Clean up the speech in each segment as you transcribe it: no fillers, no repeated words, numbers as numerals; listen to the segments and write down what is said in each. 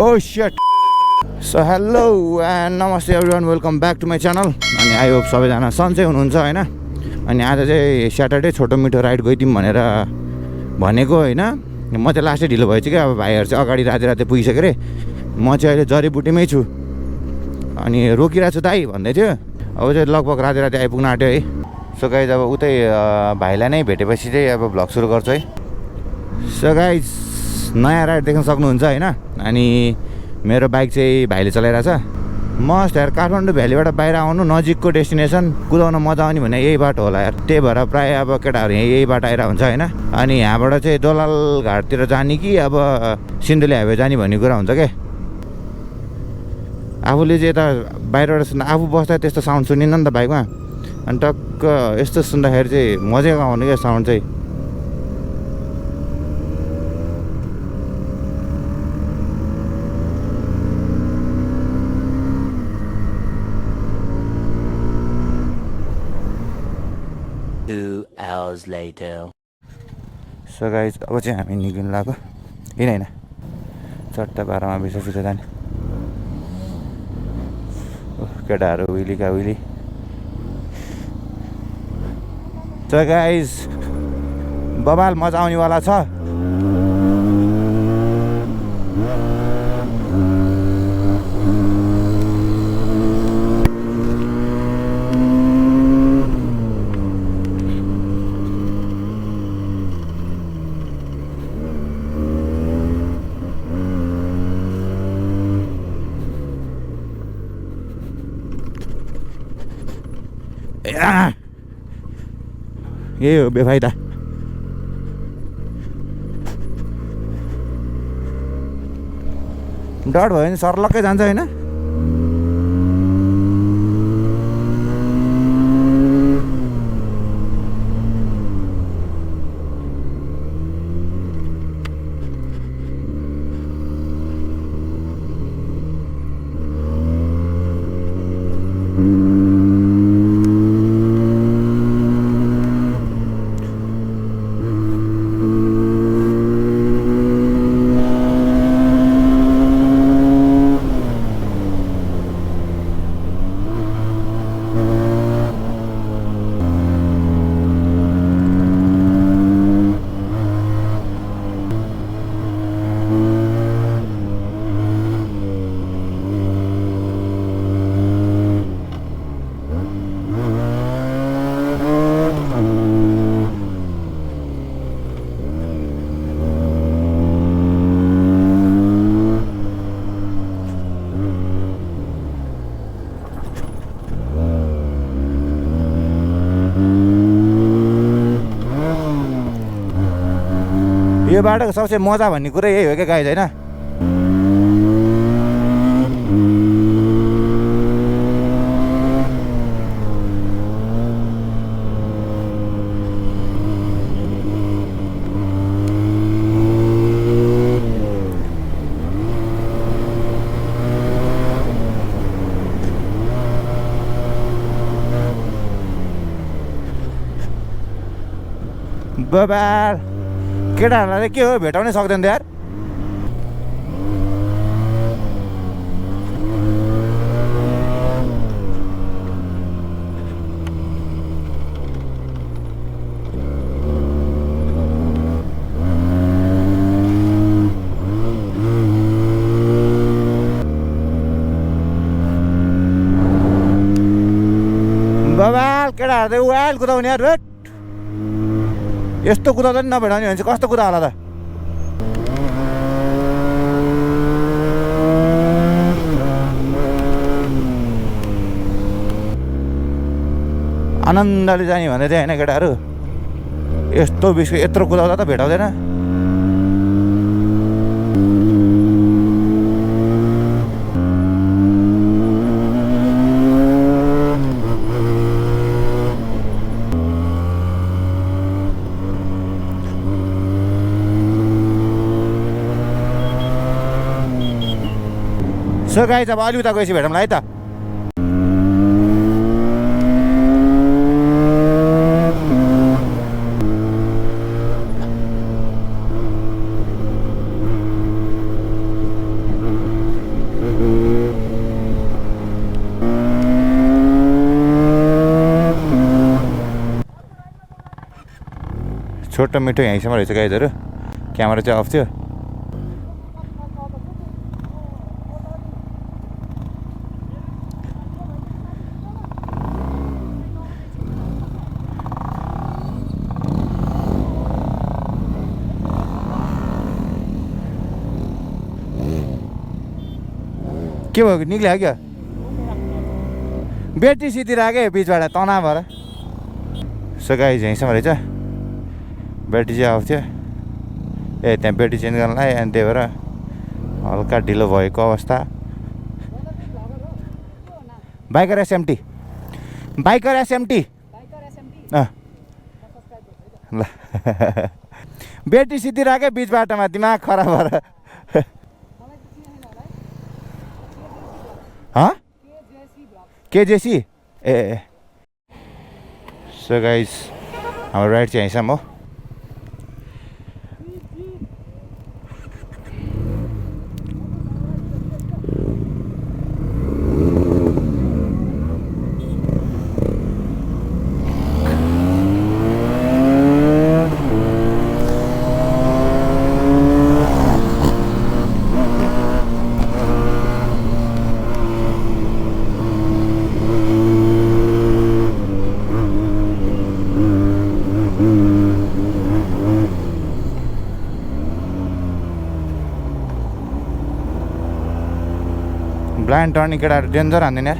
Oh shit. So hello and namaste everyone, welcome back to my channel. अनि I hope सबैजना सन्चै हुनुहुन्छ हैन. अनि आज चाहिँ स्याटरडे छोटो मिठो राइड गइदिउँ भनेर भनेको हैन. म चाहिँ लास्टै ढिलो भएछ कि अब भाइहरु चाहिँ अगाडि राते पुगिसक्यो रे. म चाहिँ अहिले जरीबुटीमै छु. अनि रोकिरहेको छु दाइ भन्दै थियो. अब चाहिँ लगभग राते आइपुग्न आँट्यो है. सो गाइज अब उतै भाइलाई नै भेटेपछि चाहिँ अब भ्लग सुरु गर्छु है. सो गाइज नयाँ राइड देख्न सक्नुहुन्छ हैन. अनि मेरो बाइक चाहिँ भाइले चलाइरहेछ. मस्ट यार, काठमाडौँ भ्यालीबाट बाहिर आउनु नजिकको डेस्टिनेसन कुदाउन मजा आउने भने यही बाटो होला यार. त्यही भएर प्राय अब केटाहरू यही बाटो आइरह हुन्छ हैन. अनि यहाँबाट चाहिँ दोलाल घाटतिर जाने कि अब सिन्धुली हाइवे जाने भन्ने कुरा हुन्छ के. आफूले चाहिँ यता बाहिरबाट सुन्दा आफू बस्दा त्यस्तो साउन्ड सुनिन्न नि त बाइकमा. अनि टक्क यस्तो सुन्दाखेरि चाहिँ मजाको आउने क्या साउन्ड चाहिँ. Hours later. So guys, अब चाहिँ हामी निक्लिनु लाग्यो. हैन 4:12 मा बिसो जाने. केटाहरू विलीका विली. So guys, बबाल मजा आउनेवाला छ. यही हो बेफाइदा. डर भयो भने सर्लक्कै जान्छ हैन. यो बाटोको सबसे मजा भन्ने कुरा यही हो क्या गाइज हैन. बबाल केटाहरूलाई के हो भेटाउनै सक्दैन यार. बबाल केटाहरू त वाइल कुदाउने यार. भेट यस्तो कुदाउँदा नि नभेटाउने भने चाहिँ कस्तो कुदा होला त. आनन्दले जाने भन्दै थियो होइन केटाहरू. यस्तो बिस्को यत्रो कुदाउँदा त भेटाउँदैन. सो गाइज अब अलि उता गएपछि भेटौँला है त. छोटो मिठो यहीँसम्म रहेछ गाइजहरू क्यामेरा चाहिँ अफ थियो के भयो निक्ल्यो क्या ब्याट्री सितिर आयो बिचबाट तनाव भएर सो गाइज यहीँसम्म रहेछ ब्याट्री चाहिँ अफ थियो त्यहाँ ब्याट्री चेन्ज गर्नलाई अनि त्यही भएर हल्का ढिलो भएको अवस्था बाइकर एसएमटी ल ब्याट्री सितिर आयो बिच बाटोमा दिमाग खराब भएर केजेसी ए सो गाइज हाम्रो राइड चाहिँ यहीँसम्म हो ब्लाइन्ड टर्निङ केटाहरू डेन्जर हान्दैन यार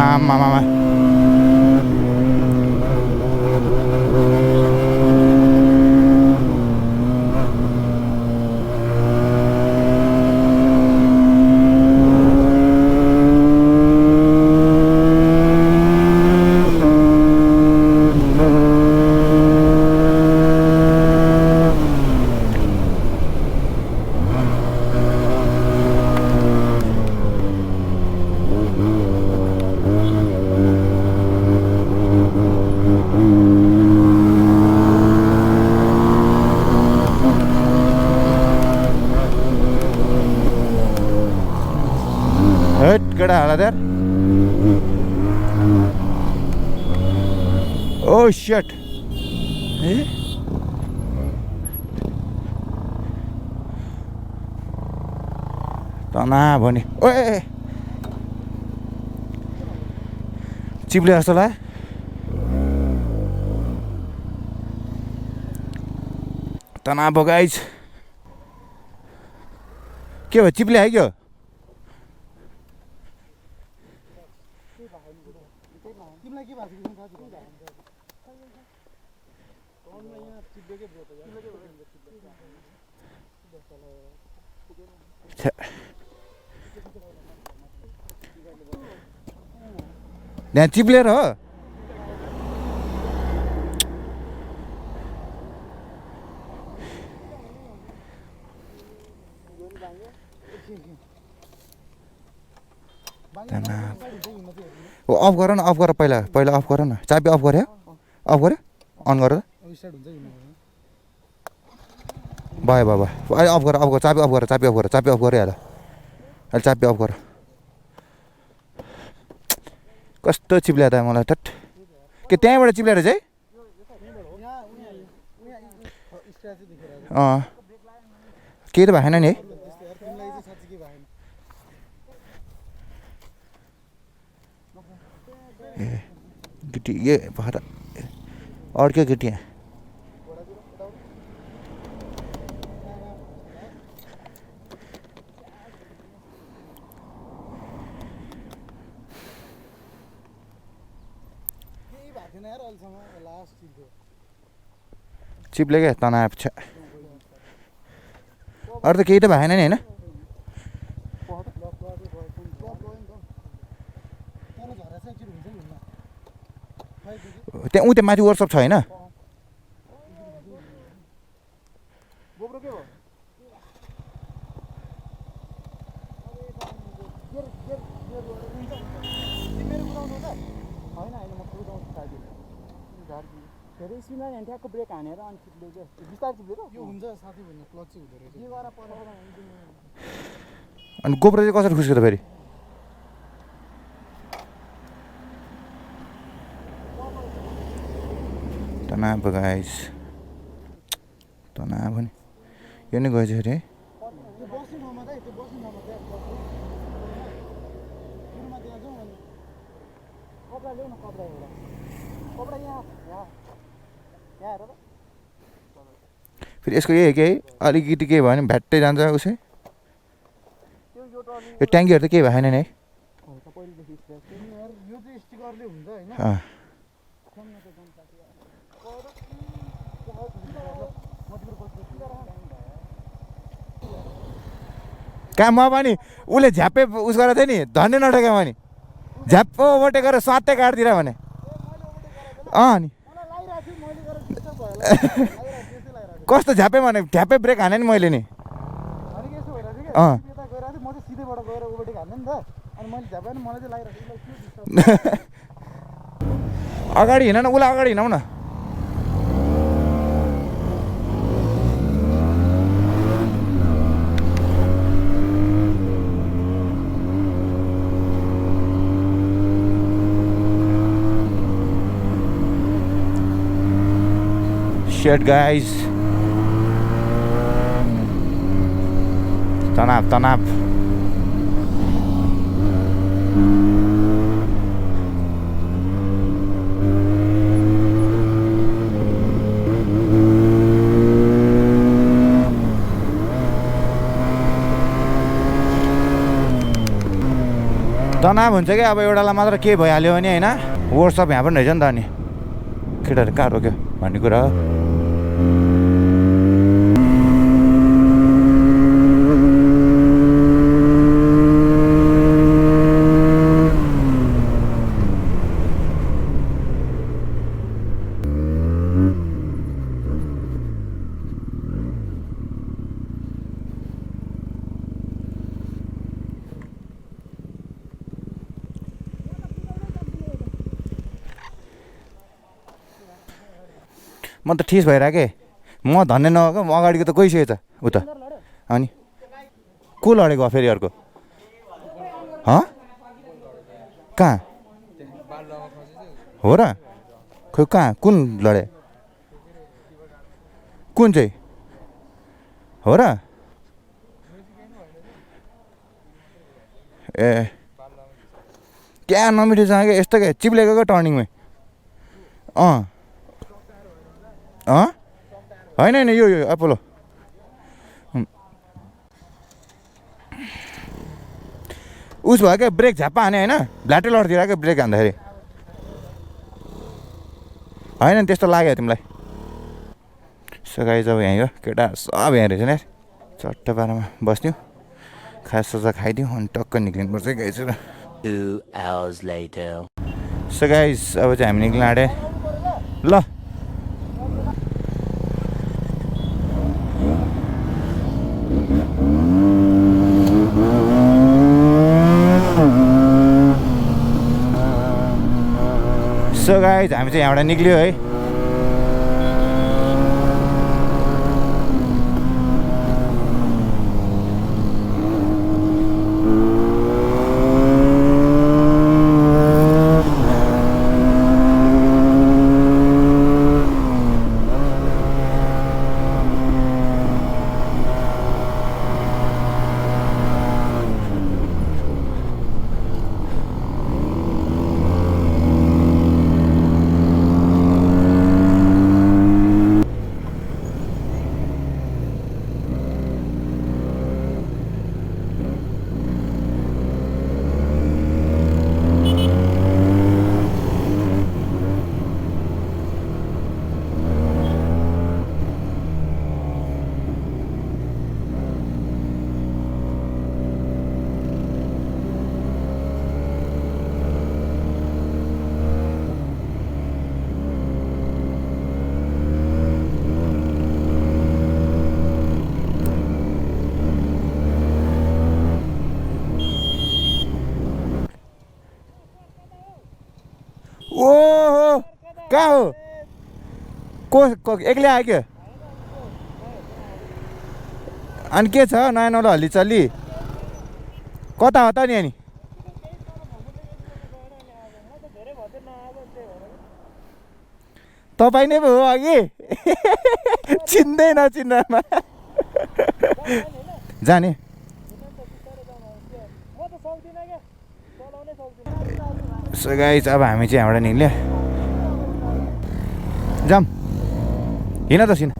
आमामा केटा होला यार ओ शिट तना भने ओए चिप्ले जस्तो लाग्यो तना भयो गाइज के भयो चिप्ले आयो क्या यहाँ चिप्लेर हो अफ गर न अफ गर पहिला अफ गर न चाबी अफ गऱ्यो अन गर भयो भयो भयो अहिले अफ गर चाबी अफ गरिहाल अहिले चाबी अफ गर कस्तो चिप्ल्यायो त मलाई टट के त्यहीँबाट चिप्ल्याएर चाहिँ केही त भएन नि है ए गिटी ये भएर अर्कै गिटी यहाँ चिप्ले क्या तनाव छ अरू त केही त भएन नि होइन त्यहाँ त्यहाँ माथि वर्कसप छ होइन धेरै स्पिडमा नि ठ्याक्क ब्रेक हानेर अनि चिप्लेको बिस्तारै चिप्लेको यो हुन्छ साथी भन्ने क्लच चाहिँ हुँदो रहेछ के गरेर पर्छ अनि गोप्रो चाहिँ कसरी खुस्क्यो त फेरि तनाव गाइस तनाव नि यो नै गएछ अरे है त्यो बस्ने ठाउँमा चाहिँ त्यो बस्ने ठाउँमा चाहिँ सुरुमा त्यहाँ जाउँ अनि कपडा ल्याउ न कपडा एउटा कपडा यहाँ यहाँ यहाँ हेर त फेरि यसको यही केही अलिकति केही भयो भने भ्याट्टै जान्छ उसै त्यो यो टर्निङ यो ट्याङ्कीहरू त केही भएन नि है पहिलेदेखि स्ट्रेच यो चाहिँ स्टिकरले हुन्छ होइन कहाँ म पनि उसले झ्याप्पै उस गरेको थियो नि धन्ने नठेक्यो भने झ्याप्पो ओभरटेक गरेर स्वात्तै काट्दिएर भने नि कस्तो झ्याप्पै भने झ्याप्पै ब्रेक हाने नि मैले नि अगाडि हिँड न उसलाई अगाडि हिँडौँ न Shit guys तनाव तनाव हुन्छ कि अब एउटालाई मात्र के भइहाल्यो भने होइन वर्कसप यहाँ पनि रहेछ नि त अनि केटाहरू कहाँ रोक्यो भन्ने कुरा हो म त ठिस भइरहेको म धन्ने नगएको म अगाडिको त गइसकेछ उता अनि को लडेको फेरि अर्को कहाँ हो र खोइ कहाँ कुन लडे कुन चाहिँ हो र ए क्या नमिठोसँग क्या यस्तो क्या चिप्लेको क्या टर्निङमै होइन होइन यो अपोलो उस भयो क्या ब्रेक झाप्पा हाने होइन भ्ल्याटै लड्थ्यो क्या ब्रेक हान्दाखेरि होइन त्यस्तो लाग्यो तिमीलाई सघाइ जब यहीँ हो केटा सब यहाँ रहेछ नि चट्ट पारामा बस्थ्यौँ खाजा खाइदिउँ अनि टक्क निक्लिनुपर्छ गाइस र 2 hours later सो गाइस अब चाहिँ हामी निक्लिन आँटे ल सो गाइस हामी चाहिँ यहाँबाट निक्लियो है कहाँ हो को एक्लै आयो क्या अनि के छ नयाँ नौलो हल्ली कता हो त नि अनि तपाईँ नै पो हो अघि चिन्दै नचिन्नमा जाने सो गाइस अब हामी चाहिँ यहाँबाट निक्ल्यो जाम हिँड त सिन